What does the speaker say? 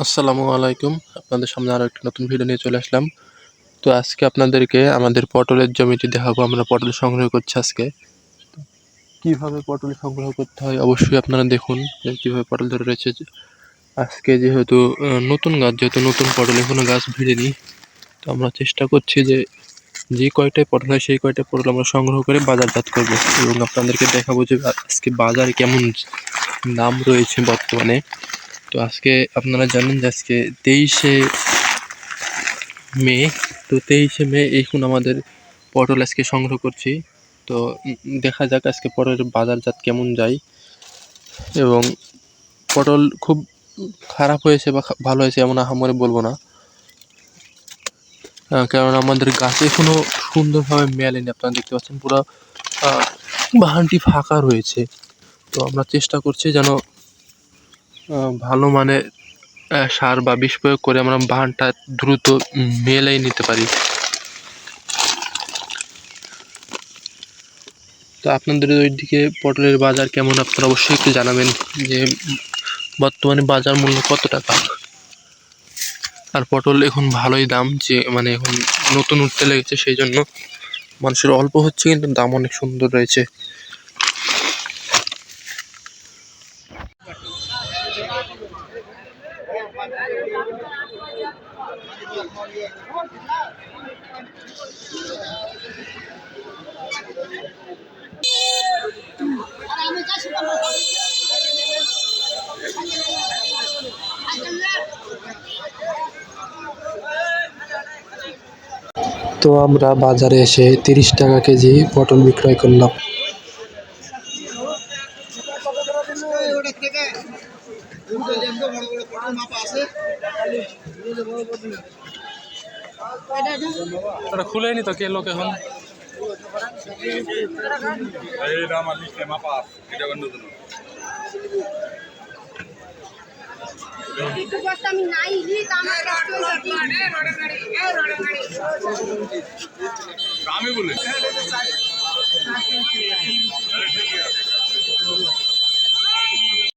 আসসালামু আলাইকুম। আপনাদের সামনে আরো একটা নতুন ভিডিও নিয়ে চলে আসলাম। তো আজকে আপনাদেরকে আমাদের পটলের জমিটি দেখাবো। আমরা পটল সংগ্রহ করছি আজকে। কিভাবে পটল সংগ্রহ করতে হয় অবশ্যই আপনারা দেখুন যে কিভাবে পটল ধরে রয়েছে। আজকে যেহেতু নতুন গাছ, যেহেতু নতুন পটল এখনো গাছ ভিড়েনি, তো আমরা চেষ্টা করছি যে কয়টায় পটল হয় সেই কয়টা পটল আমরা সংগ্রহ করে বাজারজাত করবো এবং আপনাদেরকে দেখাবো যে আজকে বাজারে কেমন দাম রয়েছে বর্তমানে। তো আজকে আপনারা জানেন যে আজকে 23শে মে। তো 23শে মে এখন আমাদের পটল আজকে সংগ্রহ করছি। তো দেখা যাক আজকে পটলের বাজারজাত কেমন যায় এবং পটল খুব খারাপ হয়েছে বা ভালো হয়েছে এমন আহামরি বলবো না, কারণ আমাদের গাছে এখনো সুন্দরভাবে মেলেনি। আপনারা দেখতে পাচ্ছেন পুরো বাগানটি ফাঁকা রয়েছে। তো আমরা চেষ্টা করছি যেন ভালো মানের সার বা বিষ প্রয়োগ করে আমরা বাগানটা দ্রুত মেলেই নিতে পারি। তো আপনাদের ওইদিকে পটলের বাজার কেমন আপনারা অবশ্যই একটু জানাবেন যে বর্তমানে বাজার মূল্য কত টাকা। আর পটল এখন ভালোই দাম, যে মানে এখন নতুন উঠতে লেগেছে, সেই জন্য মানুষের অল্প হচ্ছে কিন্তু দাম অনেক সুন্দর রয়েছে। তো আমরা বাজারে এসে 30 টাকা কেজি পটল বিক্রয় করলাম। খুলে নি তো কে লোক এখন আমি বলি